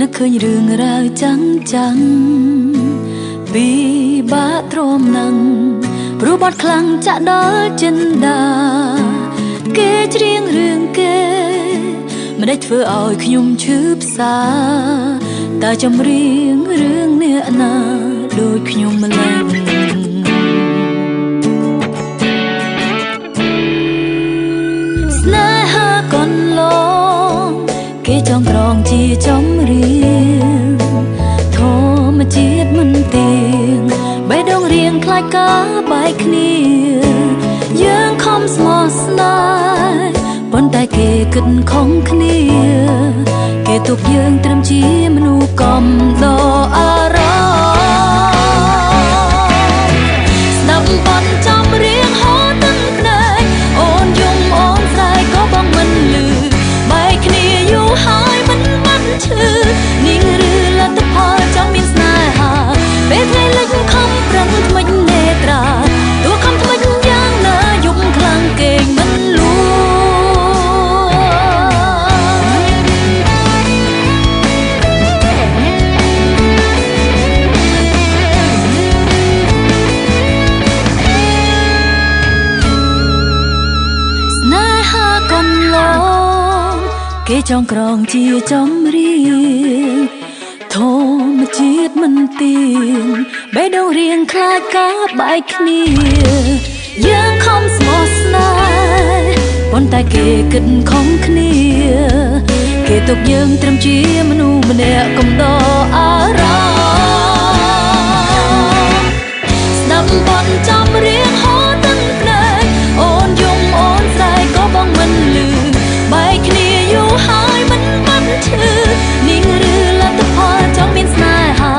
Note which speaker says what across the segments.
Speaker 1: กเคยเรื่องราวจังปีบาตรมนังรู้บทคลังจะดอจินดาเกจเรียงเรื่องเกไม่ได้เธอเอาขยุมชืบสาตาจำเรียงเรื่องเนื้อนาโดยขยุมแมลงสนาหาก่อนลองเกจองกรองจีจอมเรียงโทมาจีดมันเตียงใบดองเรียงคล้ายกาใบขณียังคอมสมอสนายบนแต่เกขึ้นของขณีเกตุกยังเตรียมจีมนูกอมดออารอสนับบอลจอมเรียงหอตั้งไหนโอนยุงโอนใจก็บ้องมันลือใบขณีอยู่หายมันชื่อนิ่งหรือละตะพอจอมมินสนาหาเป็นไงเล็กคำรังทำไมเนตราตัวคำทำไมย่างนายุบคลังเก่งมันลัวสนาหาก่อนลองเกจองกรองจีจอมเรียงโทมาจีดมันเตียงใบดาวเรียงคล้ายกาใบขณียังคอมสมอสนายบนแต่เกขึ้นของขณีเกตกยังเตรียมจีมนูมันเนกมดออารอสนับบอลจอมเรียงหอตั้งไหนโอนยุงโอนใจก็บ้องมันลือใบขณีอยู่หายมันชื่อนิ่งหรือละตะพอจอมมินสนาหา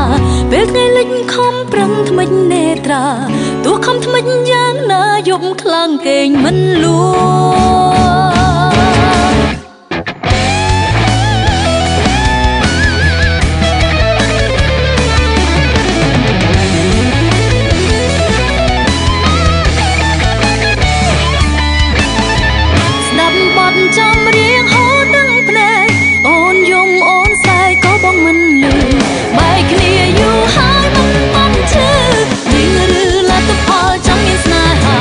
Speaker 1: เป็นไงเล็กคอมปรังทำไมเนตราตัวคำทำไมย่างนายมคลังเก่งมันลัวจอมเรียงหอตั้งแปลงโอนยงโอนสายก็บ้องมันลือใบขณีอยู่หายมันชื่อนิ่งหรือละตะพอจอมมินสนาหา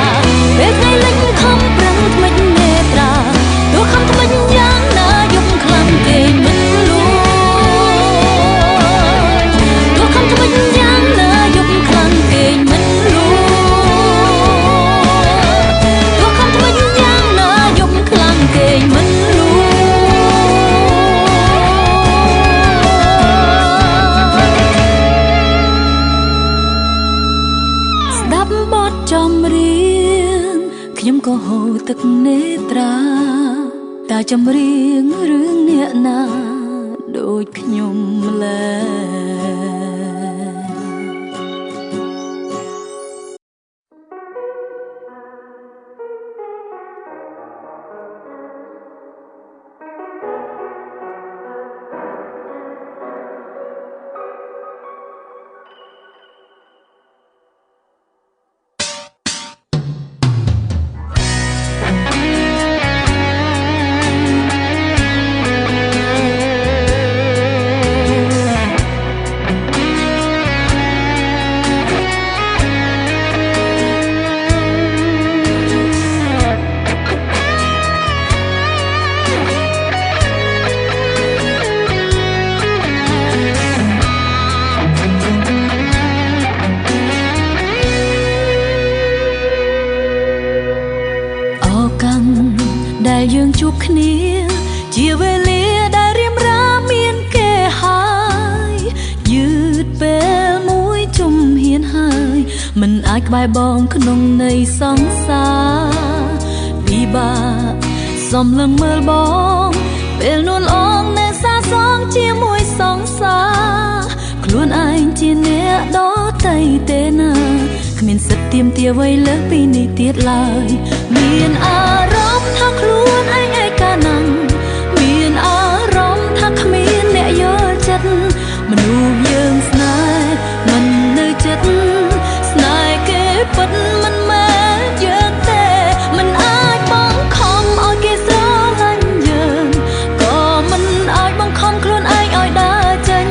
Speaker 1: เป็นไงเล็กคำปรังทำไมเนตราตัวคำทำไมย่างนายมคลังเก่งมันลัวตัวคำทำไมย่างนายมคลังเก่งมันลัวตัวคำทำไมย่างนายมคลังเก่งมันจอมเรียงขยมก็โหตึกเนตราตาจำเรียงเรื่องเนียนาโดยขยมแลได้ยังจุกเนียจีเวลีได้เรียมราเมียนแก่หายยืดเปลมุ้ยจุ่มเหียนหายมันอายบายบองขนมในสองสาปีบาสมลังเมื่อบองเป็นนวลอองในซาสองเจียมวยสองสาคล้วนอายจีเนียดอไตเตนาขมิ้นสเตรียมเตียไว้เลิกปีนี้เตียดลายเมียนอารมณ์ถ้าคล้วนไอ้กานังเมียนอารมณ์ถ้าขมิ้นเนี่ยเยอะจัดมันดูยังสนายมันเนื้อจัดสนายเก็บปัดมันแม้เยอะแต่มันอายบ้องคอมเอาเกสร้องอันเยินก็มันอายบ้องคอมคล้วนไอ้อ้อยได้จัน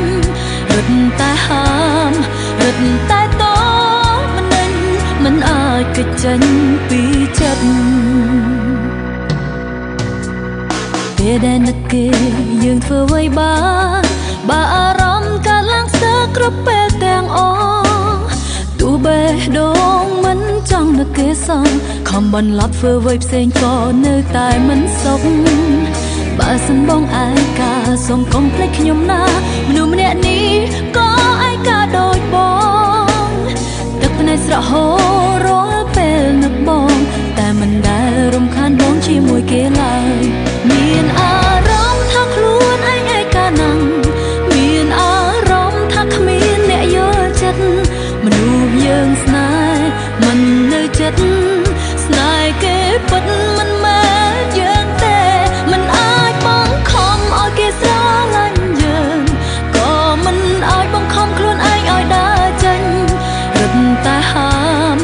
Speaker 1: ពេលដែលនឹកគេយើងធ្វើអ្វីបានបើអារម្មណ៍កើតឡើងស្ទើរគ្រប់ពេលទាំងអស់ទោះបេះដូងមិនចង់នឹកគេសោះខំបន្លប់ធ្វើអ្វីផ្សេងក៏នៅតែមិនសុខបើសិនបងឯកាសូមកុំភ្លេចខ្ញុំណាមនុស្សម្នាក់នេះក៏ឯកាដូចបងទឹកភ្នែកស្រក់ហូររាល់ពេលនឹកបងតែមិនដែលរំខានបងជាមួយគេឡើយមានអារម្មណ៍ថាខ្លួនឯងឯកាណាស់មានអារម្មណ៍ថាគ្មានអ្នកយល់ចិត្តមនុស្សយើងស្នេហ៍មិននៅចិត្តស្នេហ៍គេពិតមិនមែនយើងទេមិនអាចបង្ខំឲ្យគេស្រឡាញ់យើងក៏មិនអាចបង្ខំខ្លួនឯងឲ្យដើរចេញរឹតតែហាម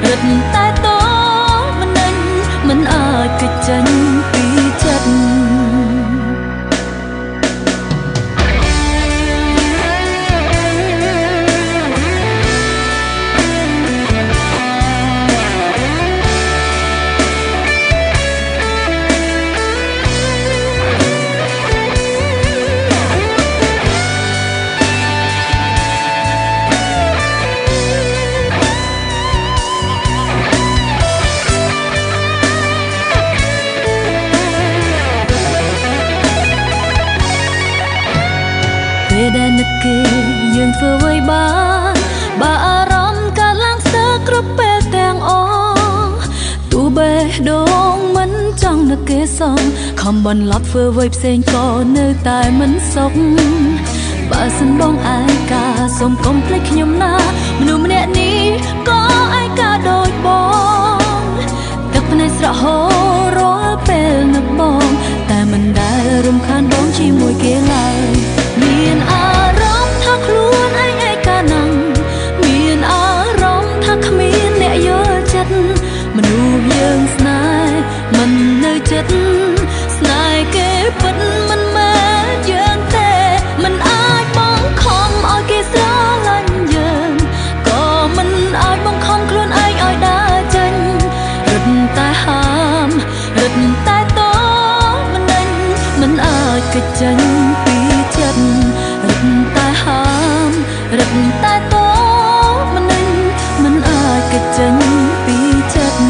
Speaker 1: រឹតតែតមិនអាចគេចចេញពីចិត្តពេលដែលនឹកគេយើងធ្វើអ្វីបានបើអារម្មណ៍កើតឡើងស្ទើរគ្រប់ពេលទាំងអស់ទោះបេះដូងមិនចង់នឹកគេសោះខំបន្លប់ធ្វើអ្វីផ្សេងក៏នៅតែមិនសុខបើសិនបងឯកាសូមកុំភ្លេចខ្ញុំណាមនុស្សម្នាក់នេះក៏ឯកាដូចបងទឹកភ្នែកស្រក់ហូររាល់ពេលនឹកបងតែមិនដែលរំខានបងជាមួយគេឡើយមានអារម្មណ៍ថាខ្លួនឯងឯកាណាស់មានអារម្មណ៍ថាគ្មានអ្នកយល់ចិត្តមនុស្សយើងស្នេហ៍មិននៅចិត្តស្នេហ៍គេពិតមិនមែនយើងទេមិនអាចបង្ខំឲ្យគេស្រឡាញ់យើងក៏មិនអាចបង្ខំខ្លួនឯងឲ្យដើរចេញរឹតតែហាមរឹតតែតមិនអាចគេចចេញពីចិត្តរឹតតែហាមរឹតតែតមិនអាចគេចចេញពីចិត្ត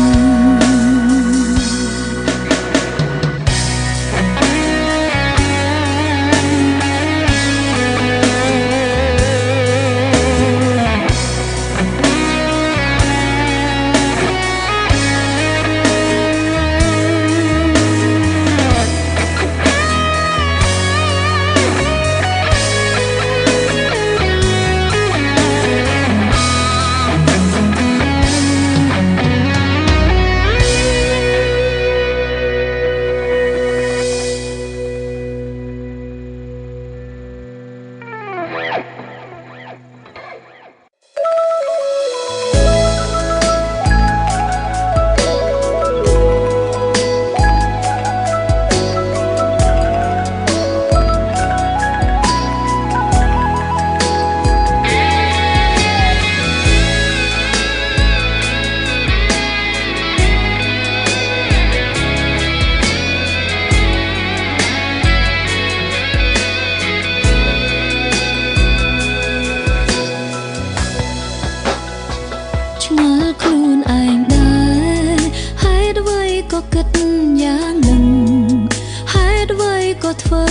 Speaker 1: ធ្វើ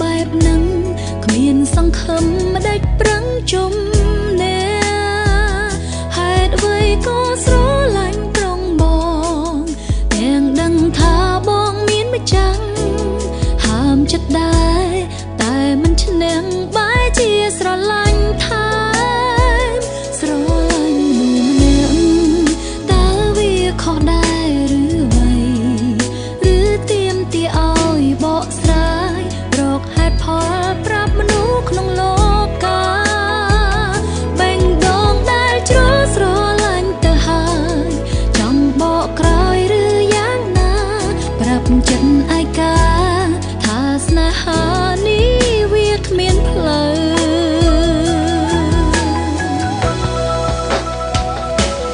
Speaker 1: បែបនឹងគ្មានសង្ឃឹមមិនដេចប្រឹងជុំនេះហេតុអ្វីក៏ស្រឡាញ់ត្រង់បងទាំងដឹងថាបងមានម្ចាស់ហាមចិត្តដែរតែមិនឈ្នះបែរជាស្រឡាញ់ថែមស្រឡាញ់មនុស្សម្នាក់តើវាខុសដែរឬអ្វីឬទៀមទាឲ្យបកស្រាយរកហេតុផលប្រាប់មនុស្សក្នុងលោកាបេងដងដែលជ្រុលស្រឡាញ់ទៅហើយចង់បកក្រោយឬយ៉ាងណាប្រាប់ចិត្តឯកាថាស្នេហានេះវាគ្មានផ្លូវ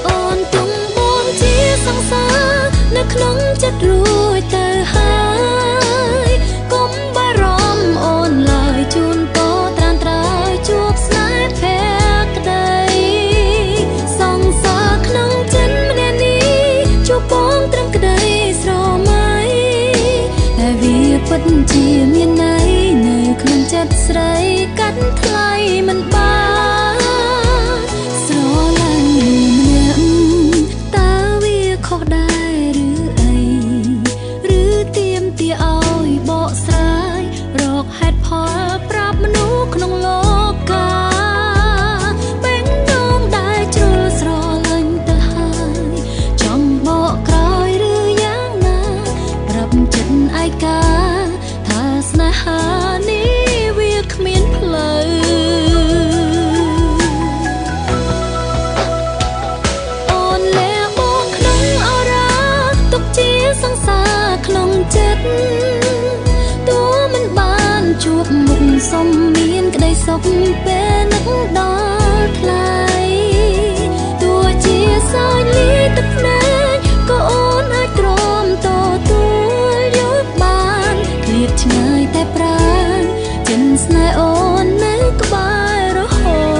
Speaker 1: អូនទុំបងជាសង្សារនៅក្នុងចិត្តរួចទៅហើយក៏ ជាមានន័យនៅក្នុងចិត្តស្រីកាត់ថ្លៃមិនបានស្រឡាញ់ម្នាក់តើវាខុសដែរឬអីឬទាមទារឲ្យបកស្រាយរកហេតុផលប្រាប់មនុស្សក្នុងលោកាបេងដងដែលជ្រុលស្រឡាញ់ទៅហើយចង់បកក្រោយឬយ៉ាងណាប្រាប់ចិត្តឯកាថាស្នេហានេះវាគ្មានផ្លូវអូនលែបងក្នុងអរ៉ាទុកជាសង្សារក្នុងចិត្តតួមិនបានជួបមុខសុំមានក្តីសុខពេលនឹកដល់ថ្លៃតួជាសោយលីទឹកភ្នែកក៏អូនអាចទ្រាំតទួលយកបានឃ្លាតឆ្ងាយតែប្រាណចិនស្នេហ៍អូននៅក្បែររហូត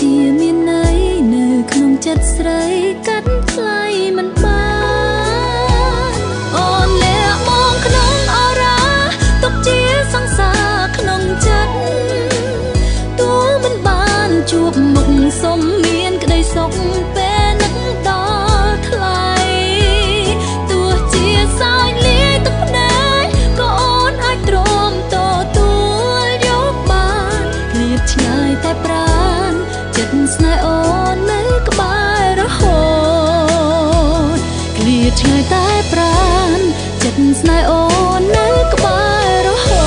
Speaker 1: ជាមានន័យនៅក្នុងចិត្តស្រីកាត់ថ្លៃមិនបានអូនលែបងក្នុងអរ៉ាទុកជាសង្សារក្នុងចិត្តតួមិនបានជួបមុខសុំមានក្តីសុខពេលនឹកដល់ថ្លៃទោះជាសោយលាយទឹកភ្នែកក៏អូនអាចទ្រាំតទួលយកបានឃ្លាតឆ្ងាយតែប្រាណចិត្តស្នេហ៍អូននៅក្បែររហូតឃ្លាតឆ្ងាយតែប្រាណចិត្តស្នេហ៍អូននៅក្បែររហូត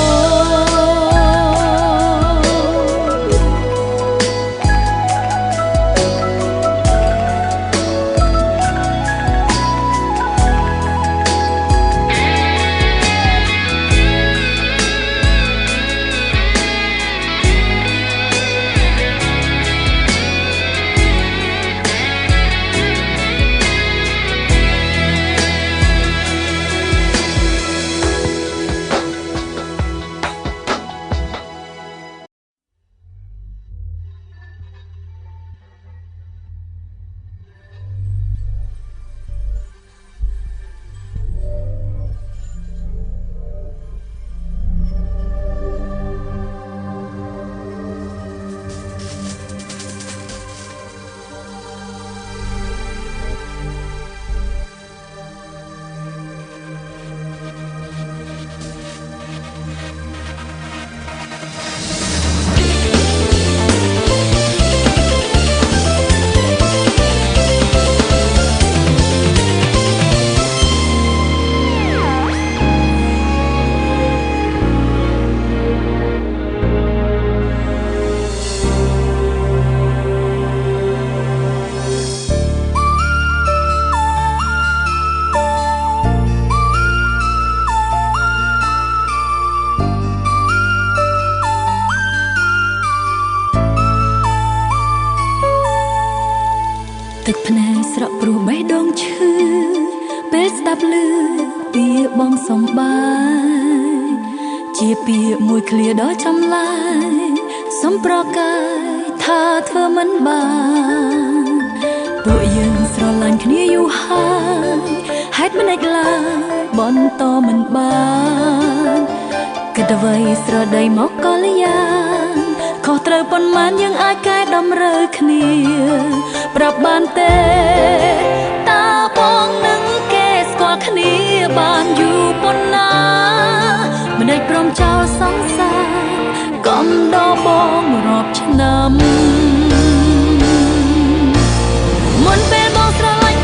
Speaker 1: ទឹកភ្នែកស្រក់ព្រោះបេះដូងឈឺពេលស្ដាប់ឮពីបងសំបាយជាពាក្យមួយឃ្លាដ៏ចំឡាយសំប្រកាយថាធ្វើមិនបានពួកយើងស្រឡាញ់គ្នាយូរហើយហេតុមិនអាចឡើយបន្តមិនបានគិតអ្វីស្រដីមកកល្យានខុសត្រូវប៉ុន្មានយើងអាចកែតម្រូវគ្នាប្រាប់បានទេតើបងនឹងគេស្គាល់គ្នាបានយូរប៉ុណ្ណាមិនអាចព្រមចោលសង្សារកំដរបងរាប់ឆ្នាំមុនពេលបងស្រឡាញ់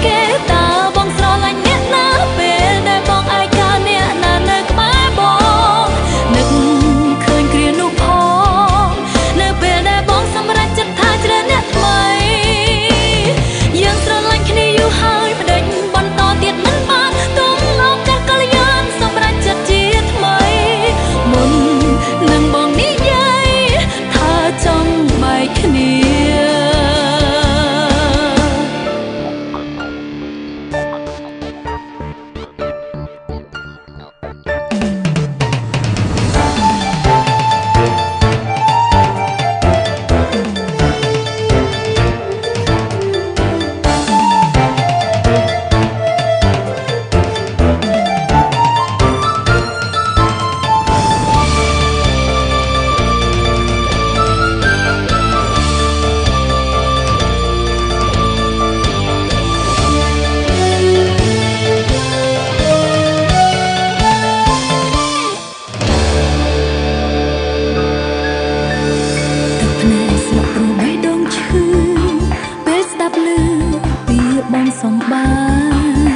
Speaker 1: សំបាយ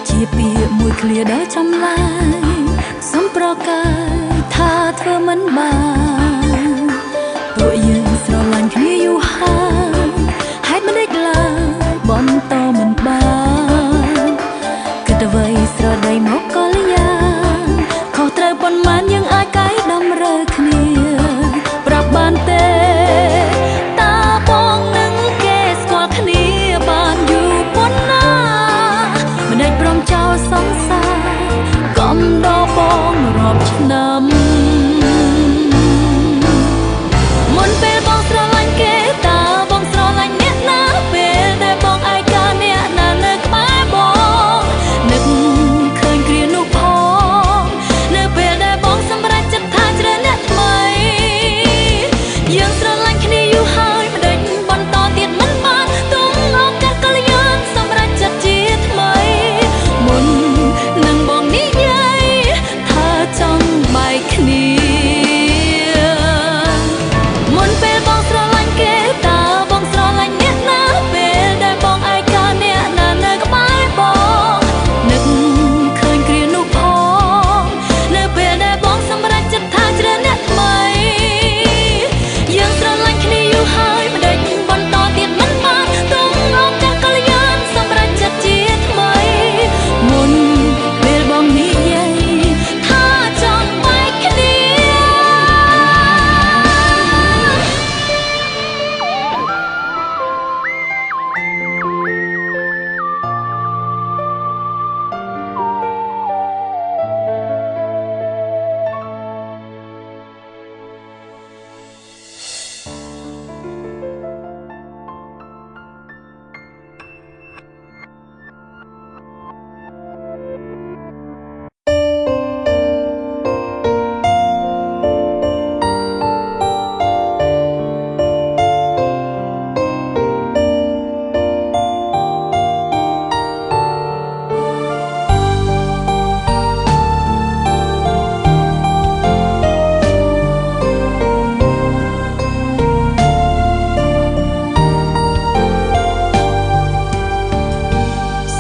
Speaker 1: ជាពាក្យមួយឃ្លាដ៏ចំឡាយសំប្រកាយថាធ្វើមិនបានពួកយើងស្រឡាញ់គ្នាយូរហើយហេតុមិនដេចឡើយបន្តមិនបានគិតអ្វីស្រដីមកក៏លយ៉ាងខុសត្រូវប៉ុន្មានយើងអាចកែដំរើគ្នាប្រាប់បានទេតាបងនឹងគេស្គាល់គ្នាបានយូរប៉ុណ្ណាមិនដេចព្រមចោលសង្សារកំដរបងរាប់ឆ្នាំមុនពេលបងស្រឡាញ់គេតើបងស្រឡាញ់អ្នកណាពេលដែលបងឯកាអ្នកណានៅក្បែរបងនឹកឃើញគ្រានោះផងនៅពេលដែលបងសម្រេចចិត្តថាជ្រើសអ្នកថ្មីយើងស្រឡាញ់គ្នាយូរហើយមិនដេចបន្តទៀតមិនបានទុំឱកាសកល្យានសម្រេចចិត្តជាថ្មីមុននឹងបងនិយាយថាចង់បែកគ្នាមុនពេលបងស្រឡាញ់គេតើបងស្រឡាញ់អ្នកណាពេលដែលបងឯកាអ្នកណានៅក្បែរបងនឹកឃើញគ្រានោះផងនៅពេលដែលបងសម្រេចចិត្តថាជ្រើសអ្នកថ្មីយើងស្រឡាញ់គ្នាយូរហើយមិនដេចបន្តទៀតមិនបានទុំឱកាសកល្យានសម្រេចចិត្តជាថ្មីមុនពេលបងនិយាយថាចង់បែកគ្នា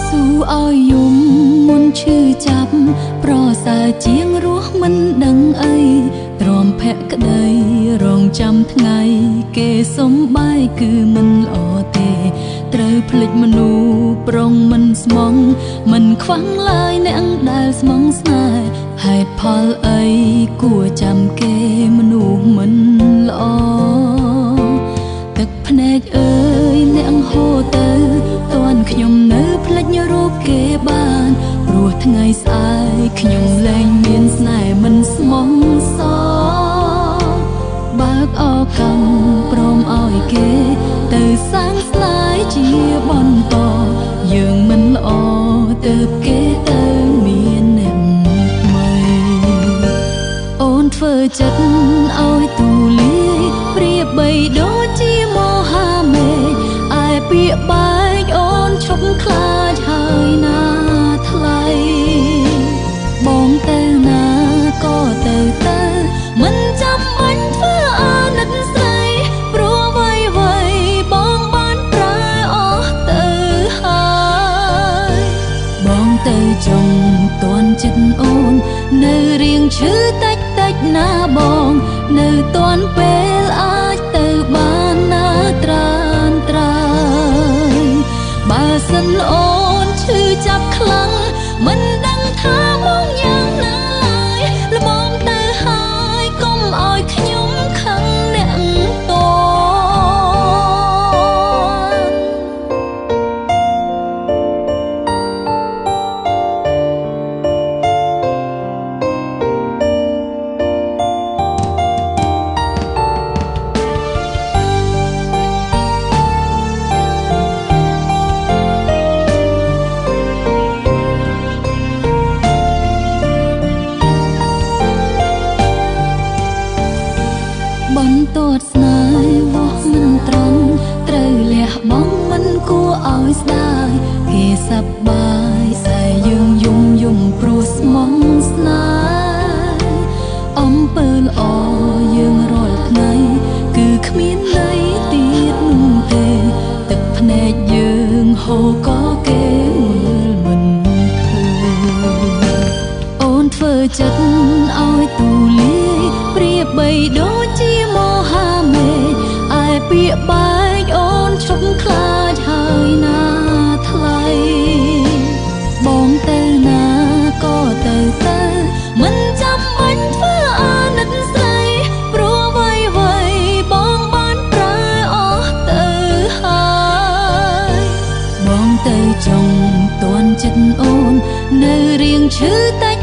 Speaker 1: ស៊ូឲ្យយំមុនឈឺចាប់ប្រសើរជាងរស់មិនដឹងអីទ្រាំភក្តីរងចាំថ្ងៃគេសំបាយគឺមិនល្អទេត្រូវភ្លេចមនុស្សប្រុងមិនស្មងមិនខ្វះឡើយអ្នកដែលស្មងស្នេហ៍ហេតុផលអីគួរចាំគេមនុស្សមិនល្អទឹកភ្នែកអើយអ្នកហូរទៅតាន់ខ្ញុំនៅភ្លេចរូបគេបានព្រោះថ្ងៃស្អែកខ្ញុំលែងមានស្នេហ៍មិនស្មងសរបើកឱកាសព្រមឲ្យគេទៅសាងស្នេហ៍ជាបន្តយើងមិនល្អទើបគេទៅមានអ្នកថ្មីអូនធ្វើចិត្តឲ្យទូលាយប្រៀបបីដូចជាមហាមេឃឯពាក្យបែកអូនឈប់ខ្លាចហើយណាថ្លៃបងទៅណាក៏ទៅមិនចាំបាញ់ធ្វើអាណិតស្រីព្រោះអ្វីបងបានប្រើអស់ទៅហើយបងទៅចង់ទាន់ចិត្តអូននៅរៀងឈឺតិចណាបងនៅទាន់ពេលអាចទៅបានណាត្រានត្រើយបើសិនអូនឈឺចាប់ខ្លាំងមិនដឹងថាបងយ៉ាងណាឡើយល្មមទៅហើយកុំឲ្យខ្ញុំខឹងអ្នកតបន្ទាត់ស្នេហ៍វាស់មិនត្រង់ត្រូវលះបង់មិនគួរឲ្យស្ដាយគេសប្បាយតែយើងយំព្រោះស្មងស្នេហ៍អំពើល្អយើងរាល់ថ្ងៃគឺគ្មានន័យទៀតនោះទេទឹកភ្នែកយើងហ ហូរក៏គេមើលមិនឃើញអូនធ្វើចិត្តឲ្យទូលាយប្រៀបបីដូចជាមហាមេឃឯពាក្យបែកអូនឈប់ខ្លាចហើយណាថ្លៃបងទៅណាក៏ទៅមិនចាំបាច់ធ្វើអាណិតស្រីព្រោះអ្វីបងបានប្រើអស់ទៅហើយបងទៅចង់តន់ចិត្តអូននៅរៀងឈឺតិច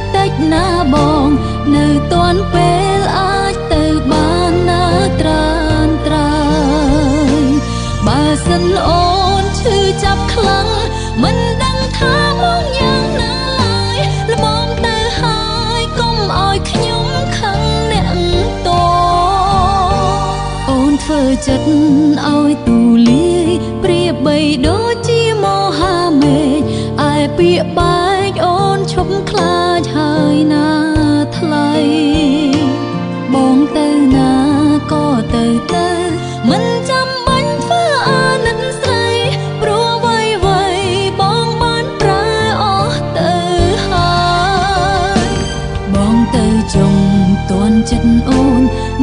Speaker 1: ណាបងនៅតន់ពេលអាចទៅបានណាត្រានត្រើយបើសិនអូនឈឺចាប់ខ្លាំងមិនដឹងថាមកយ៉ាងណាឡើយល្មមទៅហើយកុំឲ្យខ្ញុំខឹងអ្នកតអូនធ្វើចិត្តឲ្យទូលាយប្រៀបបីដូចជាមហាមេឃឯពាក្យបែកអូនឈប់ខ្លាចហើយណាថ្លៃបងទៅណាក៏ទៅមិនចាំបាច់ធ្វើអាណិតស្រីព្រោះអ្វីបងបានប្រើអស់ទៅហើយបងទៅចង់តន់ចិត្តអូន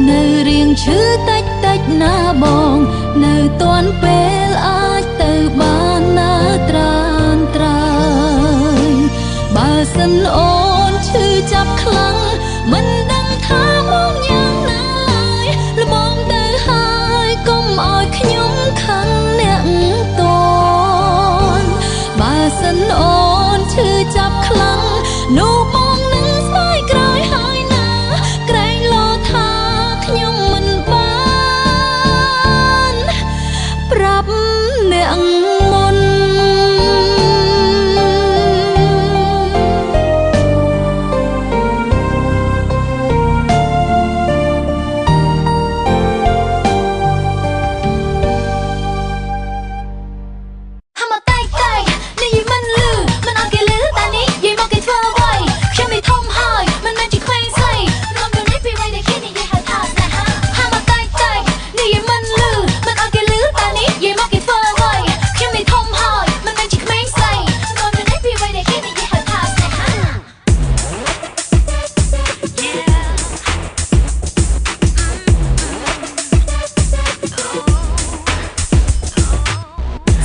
Speaker 1: នៅរៀងឈឺតិចណាបងនៅតន់ពេលអាចទៅបានណាត្រានត្រើយបើសិនអូនឈឺចាប់ខ្លាំងមិនដឹងថាមកយ៉ាងណាឡើយល្មមទៅហើយកុំឲ្យខ្ញុំខឹងអ្នកតន់បើសិនអូនឈឺចាប់ខ្លាំងនោះបងនឹងស្ដាយក្រោយហើយណាក្រែងលោថាខ្ញុំមិនបានប្រាប់អ្នកមុន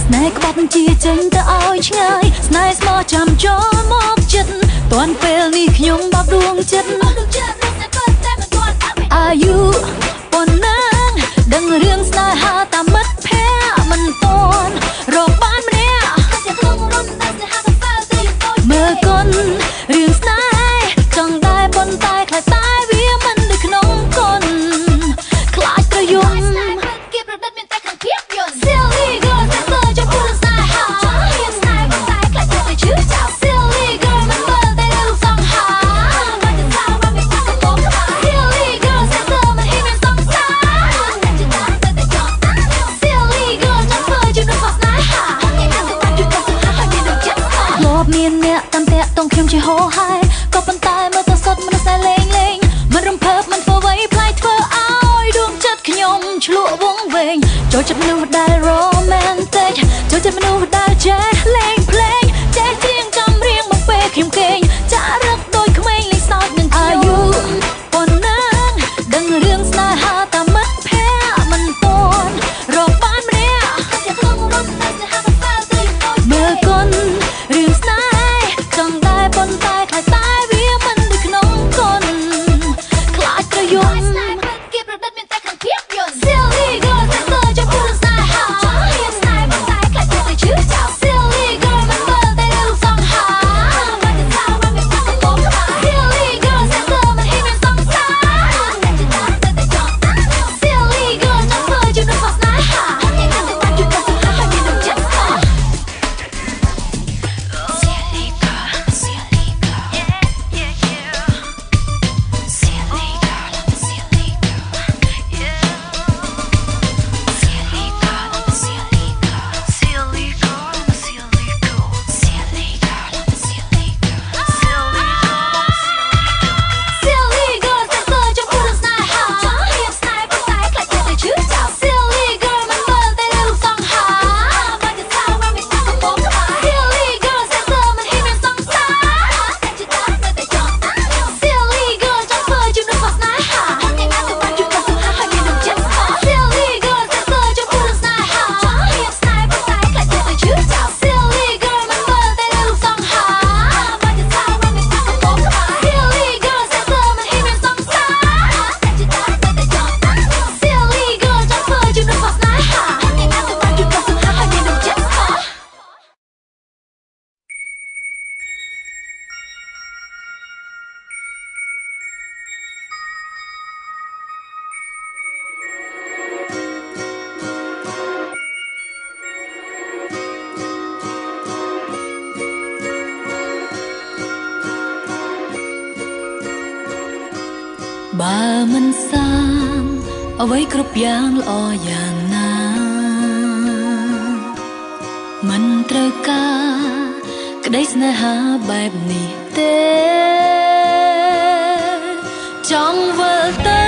Speaker 1: ស្នេហ៍ក្បត់ជាចេញទៅឲ្យឆ្ងាយស្នេហ៍ស្មោះចាំចូលមកចិត្តតាន់ពេលនេះខ្ញុំបោកដួងចិត្តអាយុប៉ុណ្ណាដឹងរឿងស្នេហាតាមមិត្តភក្តិមិនតាន់រកបានម្នាក់មើលកុនរឿងស្នេហ៍ចង់ដែរប៉ុន្តែខ្លាចតែវាមិនដូចក្នុងកុនខ្លាចត្រូវយំគេប្រឌិតមានតែខាងភាពយន្ត Silly girl តែធ្វើចង់ខ្លួនស្នេហាមានស្នេហ៍ប៉ុន្តែខ្លាចទៅឈឺចាប់ Silly girl មិនមើលតែរូបសង្ហាមិនទៅថារំលែកតែកុំក្បាល Silly girl តែធ្វើមិនហ៊ានមានសង្សារតែចិត្តតែតែចង់ Silly girl ចង់ធ្វើជានូវស្នេហាគេថាទៅបានជួយទៅសង្ហាហើយមានដូចចិត្តធ្លាប់មានអ្នកតាមតាក់តងខ្ញុំជាហោហាយក៏ប៉ុន្តែមើលទៅសុទ្ធមនុស្សតែលេងមិនរំភើបមិនធ្វើអ្វីផ្លាយធ្វើឲ្យដួងចិត្តខ្ញុំឆ្លក់វង្វេងចូលចិត្តមនុស្សដែល romantic ចូលចិត្តមនុស្សដែលចេះលេងភ្លេងចេះជាងចំរៀងមកពេលខ្ញុំគេងចារឹកដូចក្មេងលេងសើចនឹងអាយុប៉ុណ្ណាដឹងរឿងស្នេហាតាមមិត្តភក្តិមិនតាន់រកបានម្នាក់មើលកុនរឿងស្នេហ៍ចង់ដែរប៉ុន្តែខ្លាច បើមិនសាងអ្វីគ្រប់យ៉ាងល្អយ៉ាងណាមិនត្រូវការក្តីស្នេហាបែបនេះទេចង់វិលទៅ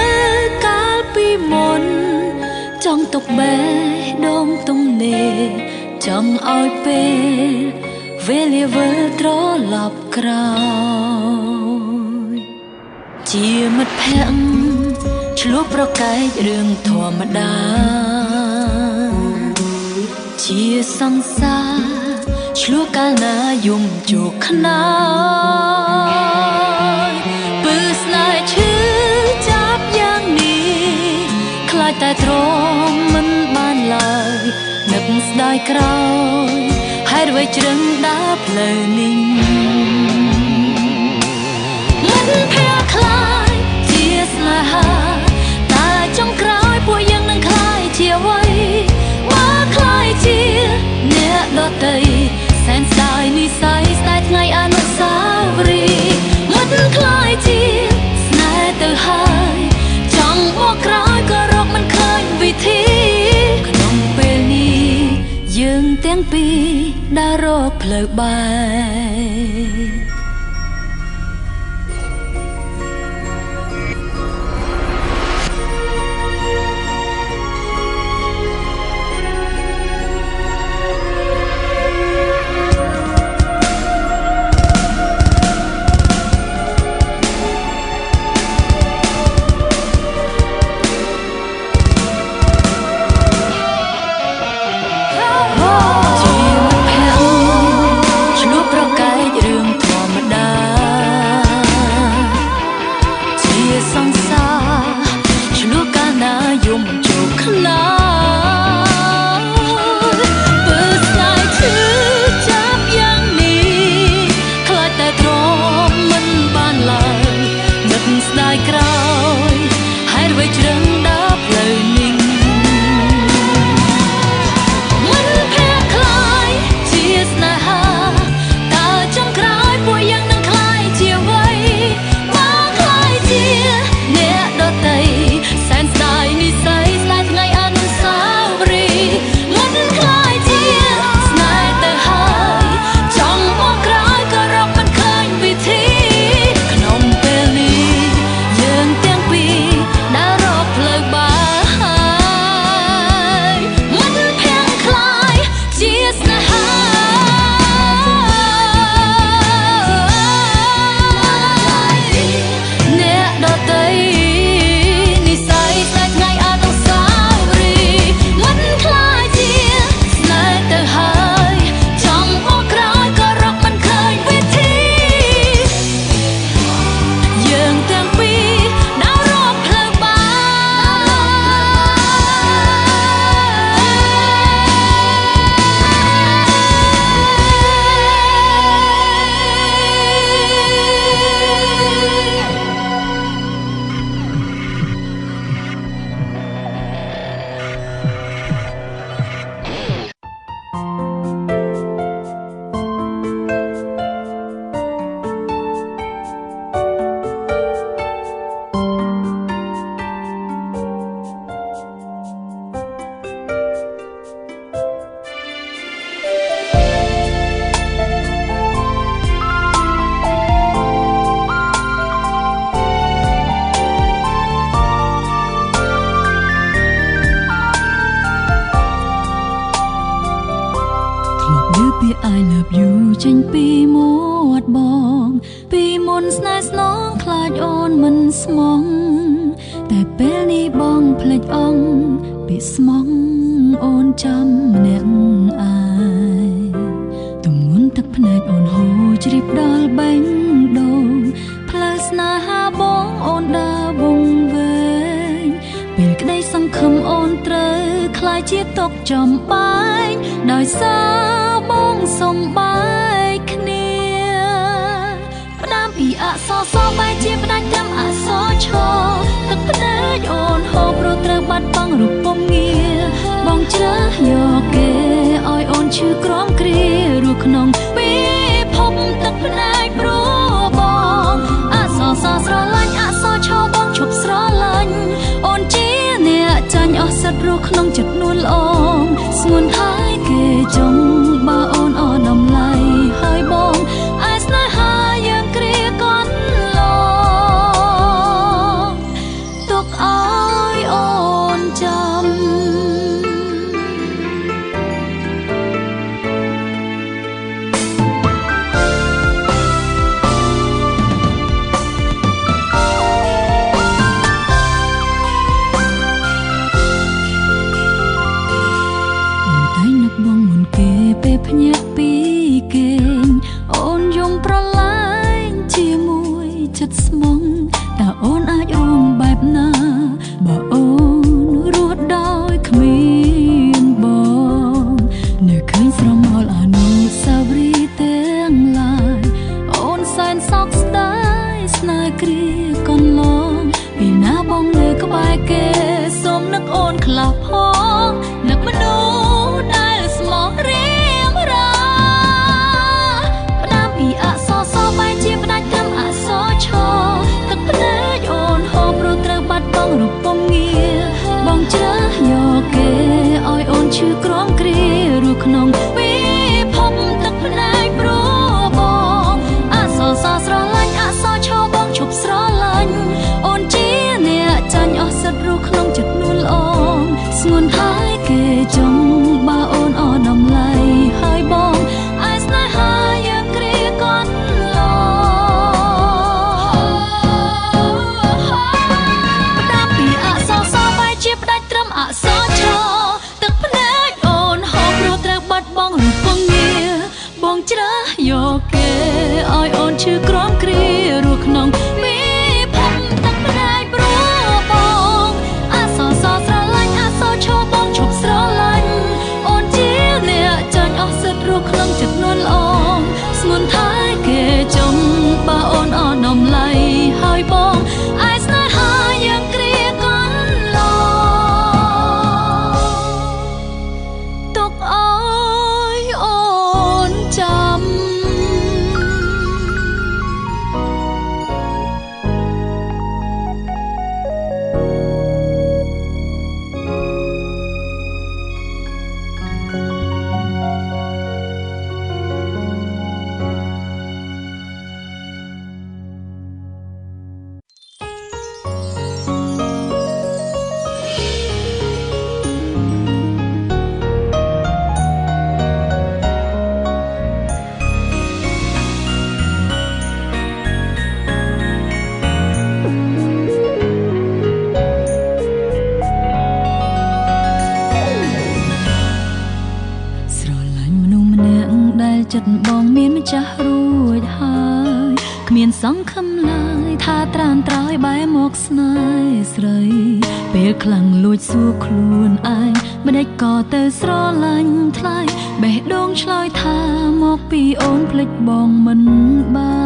Speaker 1: កាលពីមុនចង់ទុកបេះដូងទំនេរចង់ឲ្យពេលវេលាវិលត្រឡប់ក្រោយជាមិត្តភក្តិឆ្លោះប្រកែករឿងធម្មតាជាសង្សារឆ្លោះកាលណាយំជោគខ្នើយពឺស្នេហ៍ឈឺចាប់យ៉ាងនេះខ្លាចតែទ្រាំមិនបានឡើយនឹកស្ដាយក្រោយហេតុអ្វីជ្រឹងដើរផ្លូវនេះមិនភ័យខ្លាចជាស្នេហាតែចុងក្រោយពួកយើងនឹងខ្លាយជាអ្វីបើខ្លាយជាអ្នកដទៃសែនស្ដាយនិស្ស័យស្ដាយថ្ងៃអនុស្សាវរីយ៍មិនខ្លាយជាស្នេហ៍ទៅហើយចង់បកក្រោយក៏រកមិនឃើញវិធីក្នុងពេលនេះយើងទាំងពីរដើររកផ្លូវបែកI love you ចេញពីមាត់បងពីមុនស្នេហ៍ស្នងខ្លាចអូនមិនស្មងតែពេលនេះបងភ្លេចអងពីស្មងអូនចាំម្នាក់ឯងទម្ងន់ទឹកភ្នែកអូនហូរជ្រាបដល់បេះដូងផ្លូវស្នេហាបងអូនដើរវង្វេងពេលក្តីសង្ឃឹមអូនត្រូវខ្លាចជាទុកចំបែកដោយសារបងសំបែកគ្នាផ្ដាំពីអក្សរសបែកជាផ្ដាច់ត្រឹមអក្សរឈទឹកភ្នែកអូនហូរព្រោះត្រូវបាត់បង់រូបពំងារបងជ្រើសយកគេឲ្យអូនឈឺក្រំគ្រារស់ក្នុងពិភពទឹកភ្នែកព្រោះបងអក្សរសស្រឡាញ់អក្សរឈបងឈប់ស្រ គេងអូនយំប្រឡាញជាមួយចិត្តស្មងតើអូនអាចរួមបែបណាបើអូនរស់ដោយគ្មានបងនៅឃើញស្រមោលអនុស្សាវរីយ៍ទាំងឡាយអូនសែនសោកស្ដាយស្នេហ៍គ្រាកន្លងពេលណាបងនៅក្បែរគេសូមនឹកអូនខ្លះផងនឹកមនុស្សដែលស្មោះរៀងរាផ្ដាំពីអក្សរសបែរជាផ្ដាច់ត្រឹមអក្សរឆទឹកភ្នែកអូនហូបព្រោះត្រូវបាត់បង់រូបពំងារបងជ្រើសយកគេឲ្យអូនឈឺក្រំគ្រារស់ក្នុងពិភពទឹកភ្នែកព្រោះបងអក្សរសស្រឡាញ់អក្សរឆបងឈប់ស្រឡាញ់អូនជាអ្នកចាញ់អស់សិទ្ធិរស់ក្នុងចិត្តនួនល្អស្ងួនហើយគេចង់បើអូនអស់ដំឡៃហើយបងអាយស្នេហាយើងគ្រាកន្លងផ្ដាំពីអក្សរសបែរជាផ្ដាច់ត្រឹមអក្សរឆទឹកភ្នែកអូនហូបព្រោះត្រូវបាត់បង់រូបពងងារបងជ្រើសយកគេឲ្យអូនឈឺក្រំគ្រារស់ក្នុងពិភពទឹកភ្នែកព្រោះបងអក្សរសស្រឡាញ់អក្សរឆបងឈប់ស្រឡាញ់អូនជាអ្នកចាញ់អស់សិទ្ធិរស់ក្នុងចិត្តនួនល្អស្ងួនថែគេចង់បើអូនអស់ដំឡៃហើយបងអាយស្នេហាយើងគ្រាកន្លងទុកអើយអូនចាំចិត្តបងមានម្ចាស់រួចហើយគ្មានសង្ឃឹមឡើយថាត្រានត្រោយបែរមកស្នេហ៍ស្រីពេលខ្លាំងលួចសួរខ្លួនឯងម្ដេចក៏ទៅស្រឡាញ់ថ្លៃបេះដូងឆ្លើយថាមកពីអូនភ្លេចបងមិនបា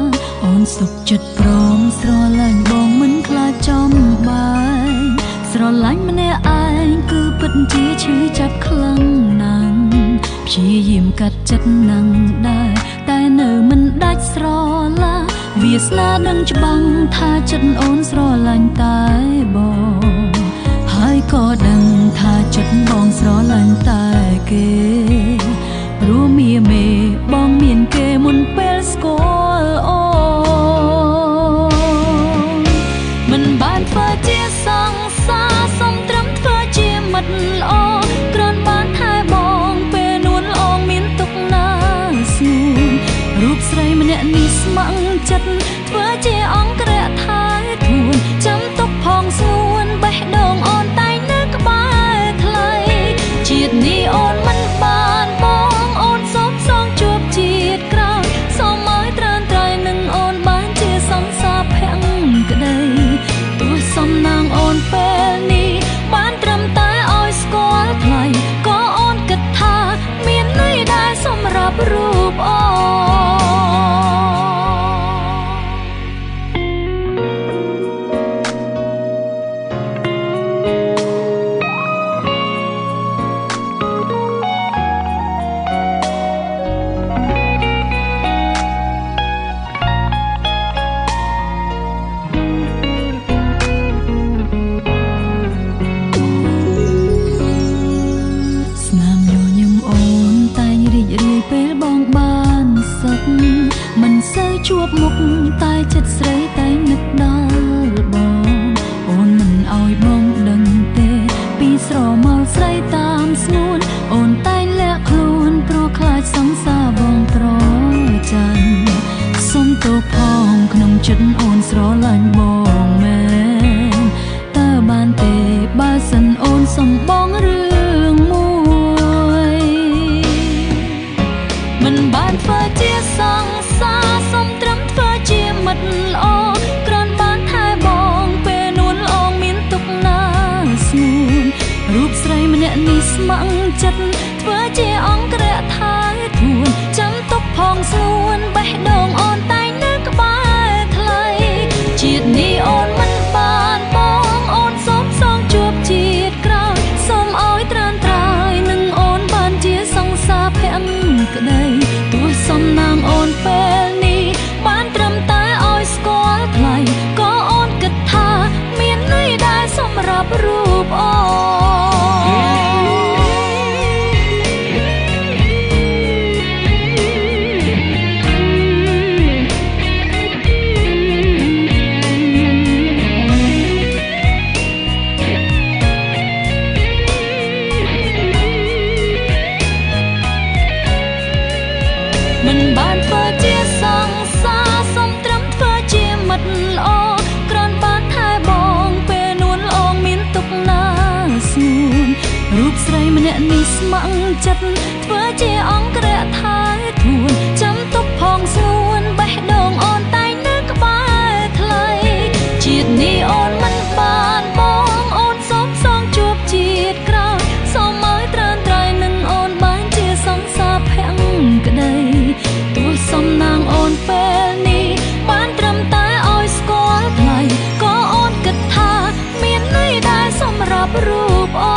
Speaker 1: នអូនសុខចិត្តព្រមស្រឡាញ់បងមិនខ្លាចចំបាយស្រឡាញ់ម្នាក់ឯងគឺពិតជាឈឺចាប់ខ្លាំងណាស់ព្យាយាមកាត់ចិត្តនឹងដែរតែនៅមិនដាច់ស្រឡាវាសនានឹងច្បាំងថាចិត្តអូនស្រឡាញ់តែបងហើយក៏ដឹងថាចិត្តបងស្រឡាញ់តែគេព្រោះមេបងមានគេមុនពេលស្គាល់អូនមិនបានធ្វើជាសង្សារសុំត្រឹមធ្វើជាមិត្តល្អគ្រាន់បានថែបងពេលនួនល្អមានទុកណាស្ងួនរូបស្រីម្នាក់នេះស្ម័គ្រចិត្តធ្វើជាអង្គរៈថែធួនចាំទុកផងស្ងួនបេះដូងអូនតែងនៅក្បែរថ្លៃជាតិនេះអូនមិនបានបងអូនសូមសងជួបជាតិក្រោយសូមឲ្យត្រានត្រៃនឹងអូនបានជាសង្សារភក្តីទោះសំណាងអូនពេលនេះបានត្រឹមតែឲ្យស្គាល់ថ្លៃក៏អូនគិតថាមានន័យដែរសម្រាប់រូបអូនជួបមុខតែចិត្តស្រីតែនឹកដល់បងអូនមិនឲ្យបងដឹងទេពីស្រមោលស្រីតាមស្ងួនអូនតែងលាក់ខ្លួនព្រោះខ្លាចសង្សារបងប្រច័ណ្ឌសុំទោសផងក្នុងចិត្តអូនស្រឡាញ់បងមែនតើបានទេបើសិនអូនសំបងរឿងមួយមិន មិនបានធ្វើជាសង្សារសុំត្រឹមធ្វើជាមិត្តល្អគ្រាន់បានថែបងពេលនួនល្អមានទុកណាស្ងួនរូបស្រីម្នាក់នេះស្ម័គ្រចិត្តធ្វើជាអង្គរៈថែធួនចាំទុកផងស្ងួនបេះដូងអូនតែងនៅក្បែរថ្លៃជាតិនេះអូនមិនបានបងអូនសូមសងជួបជាតិក្រោយសូមឲ្យត្រានត្រើយនឹងអូនបានជាសង្សារភក្តីទោះសំណាងអូនពេលនេះបានត្រឹមតែឲ្យស្គាល់ថ្លៃក៏អូនគិតថាមានន័យដែរសម្រាប់រូបអូមិនបានធ្វើជាសង្សារសុំត្រឹមធ្វើជាមិត្តល្អគ្រាន់បានថែបងពេលនួនល្អមានទុកណាស្ងួនរូបស្រីម្នាក់នេះស្ម័គ្រចិត្តធ្វើជាអង្គរៈថែធួនចាំទុកផងស្ងួនបេះដូងអូនតែងនៅក្បែរថ្លៃជាតិនេះអូនមិនបានបងអូនសូមសងជួបជាតិក្រោយសូមឲ្យត្រានត្រើយនឹងអូនបានជាសង្សារភក្តីទោះសំណាងអូនពេលនេះបានត្រឹមតែឲ្យស្គាល់ថ្លៃក៏អូនគិតថាមានន័យដែរសម្រាប់រូបអូ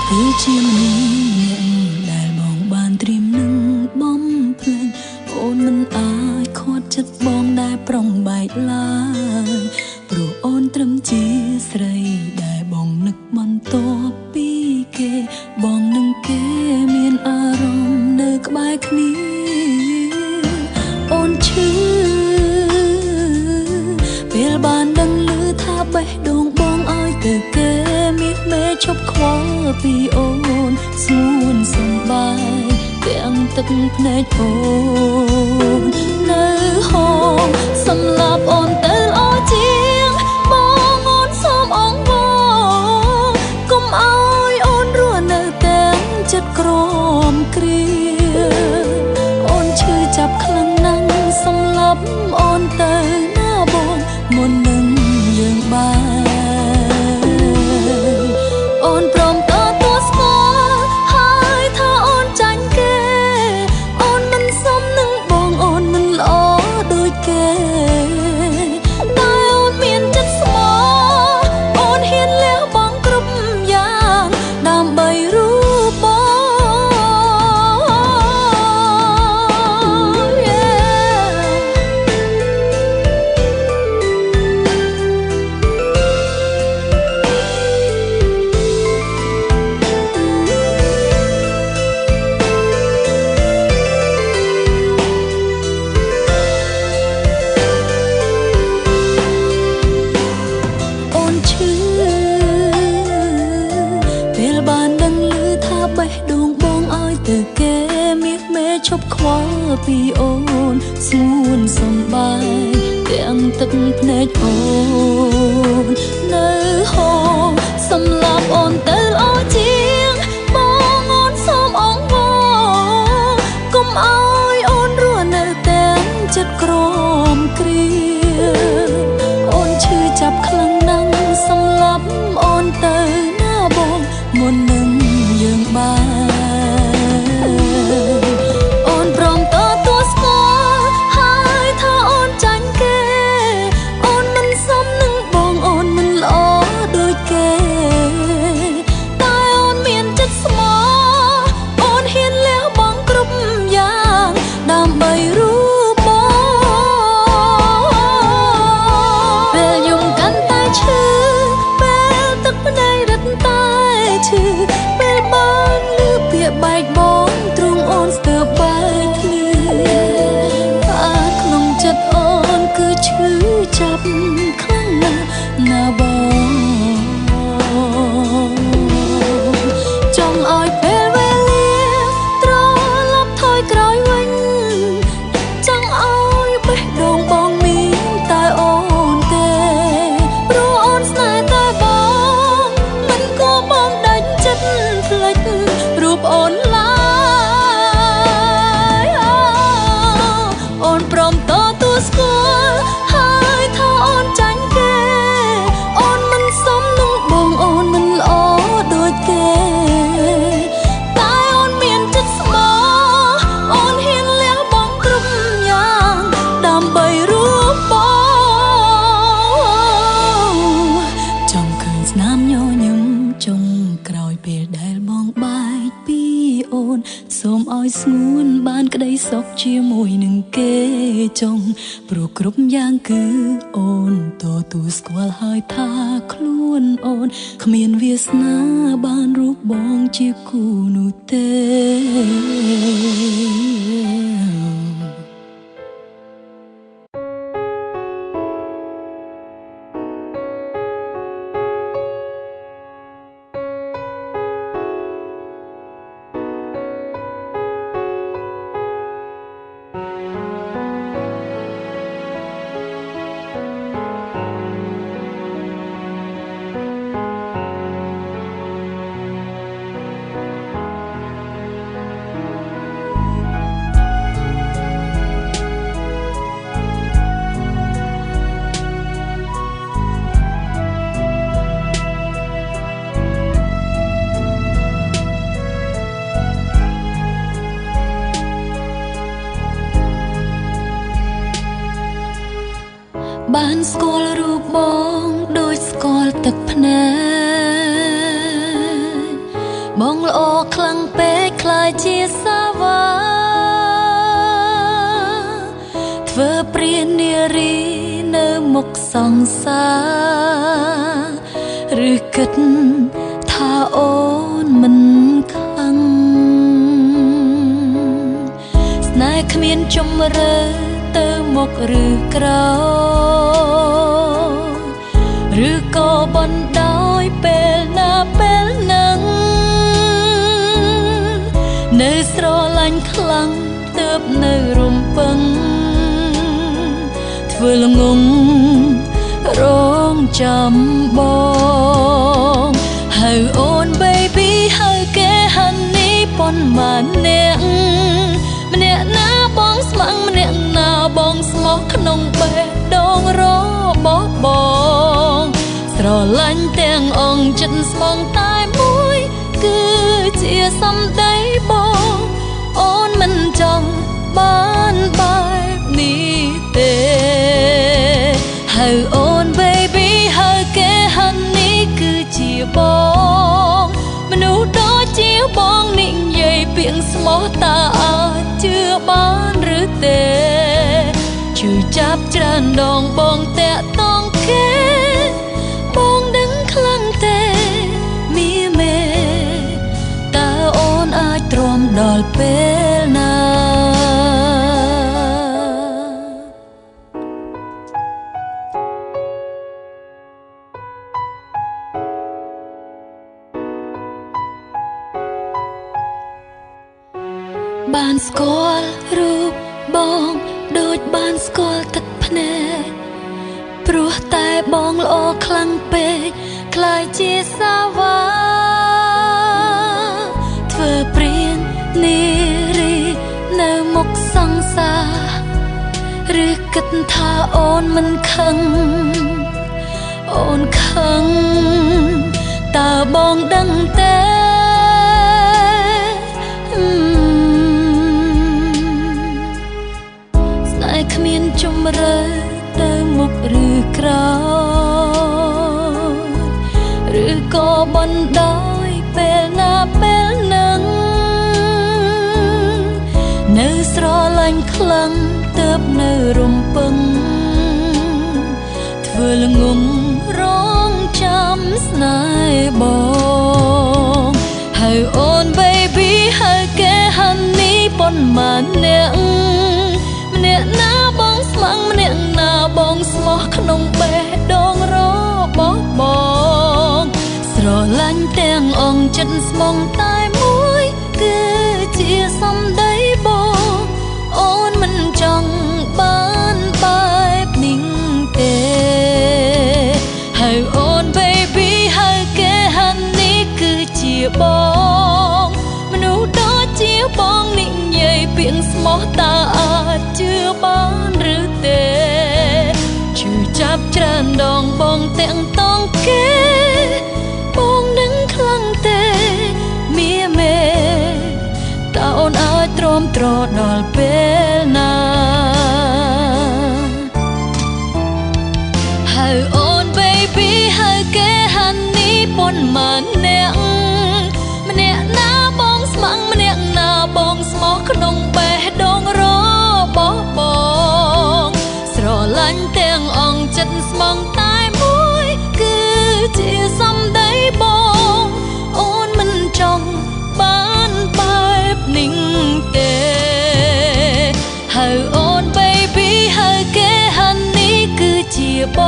Speaker 1: គឺជាមនុស្សអ្នកដែលបងបានត្រៀមនឹងបំភ្លេចអូនមិនអាចខត់ចិត្តបងដែលប្រុងបែកឡើយព្រោះអូនត្រឹមជាស្រីដែលបងនឹកបន្ទាប់ពីគេបងនឹងគេមានអារម្មណ៍នៅក្បែរគ្នាអូនឈឺពេលបានដឹងឮថាបេះដូងបងឲ្យទៅគេមាសមេឈប់ខ្វល់ពីអូនស្ងួនសំបាយទាំងទឹកភ្នែកអូននៅហងសម្លាប់អូនទៅល្អជាងបងអូនសូមអង្វរកុំឲ្យអូនរស់នៅទាំងចិត្តក្រមគ្រាអូនឈឺចាប់ខ្លាំងណាស់សម្លាប់អូនទៅណាបងមុននឹងយើងបានអូនព្រមតួស្គាល់ហើយថាអូនចាញ់គេអូនមិនសមនឹងបងអូនមិនល្អដូចគេតែអូនមានចិត្តស្មោះអូនហ៊ានលះបង់គ្រប់យ៉ាងដើម្បីរូបបងឈប់ខ្វល់ពីអូនស្ងួនសំបាយទាំងទឹកភ្នែកអូននៅហងសម្លាប់អូនទៅល្អជាងបងអូនសូមអង្វរកុំឲ្យអូនរស់នៅទាំងចិត្តក្រមគ្រាអូនឈឺចាប់ខ្លាំងណាស់សម្លាប់អូនទៅណាបងមុននឹងយើងបានប កបងទ្រង់អូនស្ទើរបែកគ្នាក្នុងចិត្តអូនគឺឈឺចាប់ខ្លាំងណាស់ណាបងចង់ឲ្យពេលវេលាត្រឡប់ថយក្រោយវិញចង់ឲ្យបេះដូងបងមានតែអូនទេព្រោះអូនស្នេហ៍តែបងមិនគួរបងដាច់ចិត្តផ្លេចរូបអូនឡើយអូនព្រមទទួលស្គាល់ហើយថាអូនចាញ់គេអូនមិនសមនឹងបងអូនមិនល្អដូចគេតែអូនមានចិត្តស្មោះអូនហ៊ានលះបង់គ្រប់យ៉ាងដើម្បីរូបបងចង់ឃើញស្នាមញញឹមចុងក្រោយពេលដែលបងបែកពីអូនសូមឲ្យស្ងួនបានក្តីសុខជាមួយនឹងគេចុងព្រោះគ្រប់យ៉ាងគឺអូនទទួលស្គាល់ហើយថាខ្លួនអូនគ្មានវាសនាបានរូបបងជាគូនោះទេ បានស្គាល់រូបបងដូចស្គាល់ទឹកភ្នែកបងល្អខ្លាំងពេកខ្លាចជាសាវាធ្វើព្រាននារីនៅមុខសង្សារឬគិតថាអូនមិនខឹងស្នេហ៍គ្មានជំរឿទៅមុខឬក្រោយឬក៏បណ្ដោយពេលណាពេលនឹងនៅស្រឡាញ់ខ្លាំងទើបនៅរំពឹងធ្វើល្ងងរងចាំបងហៅអូន baby ហៅគេហានីប៉ុន្មានអ្នកម្នាក់ណាបងស្មឹងម្នាក់ណាបងស្មោះក្នុងបេះដូងរបស់បងស្រឡាញ់ទាំងអង្គចិត្តស្មងតែមួយគឺជាសម្ដីបងអូនមិនចង់បានបែបនេះទេហៅអូន baby ហៅគេហានេះគឺជាបងមនុស្សដូចជាបងនិយាយពាក្យស្មោះតើអាចជឿបានឬទេជួយចាប់ច្រើនដងបងតាក់តងគេបងដឹងខ្លាំងទេមីមេតើអូនអាចទ្រាំដល់ពេលណាបានស្គាល់រូបបងដូចបានស្គាល់ទឹកភ្នែកព្រោះតែបងល្អខ្លាំងពេកខ្លាចជាសាវាធ្វើព្រាននារីនៅមុខសង្សារឬគិតថាអូនមិនខឹងអូនខឹងតើបងដឹងទេគ្មានជំរឿទៅមុខឬក្រោយឬក៏បណ្ដោយពេលណាពេលនឹងនៅស្រឡាញ់ខ្លាំងទើបនៅរំពឹងធ្វើល្ងងរងចាំស្នេហ៍បងហៅអូន baby ហើយគេហាន់នេះប៉ុន្មានអ្នកម្នាក់ណាបងស្មងម្នាក់ណាបងស្មោះក្នុងបេះដូងរបស់បងស្រឡាញ់ទាំងអងចិត្តស្មងតែមួយគឺជាសម្ដីបងអូនមិនចង់បានបែបនេះទេហើយអូន baby ហើយគេហាន់នេះគឺជាបងមនុស្សដូចជាបងនិយាយពាក្យស្មោះតើអាចជឿបានឬទេជឿចាប់ច្រើនដងបងទាំងតងគេបងនឹងខ្លាំងទេមៀមេតើអូនអាចទ្រាំទ្រដល់ពេលណាហើយអូន baby ហើយគេហាន់នេះប៉ុន្មានអ្នកម្នាក់ណាបងស្មងម្នាក់ណាបងស្មោះក្នុងបេះដូងរបស់បងស្រឡាញ់ទាំងអងចិត្តស្មងតែមួយគឺជាសម្ដីបងអូនមិនចង់បានបែបនេះទេហើយអូន baby ហើយគេហាន់នេះគឺជាប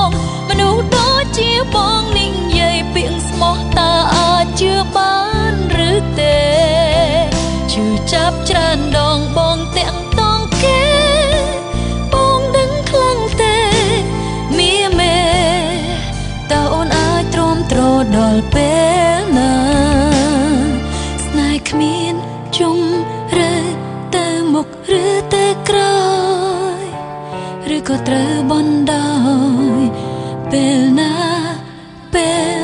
Speaker 1: ងមនុស្សដូចជាបងនិយាយពាក្យស្មោះតើអាចជឿបានឬទេជឿចាប់ច្រើនដងបងទាំងតងគេបងដឹងខ្លាំងទេមៀមេតើអូនអាចទ្រាំទ្រដល់ពេលណាស្នេហ៍គ្មានជុំរើទៅមុខឬទៅក្រោយឬក៏ត្រូវបណ្ដោយពេលណាពេល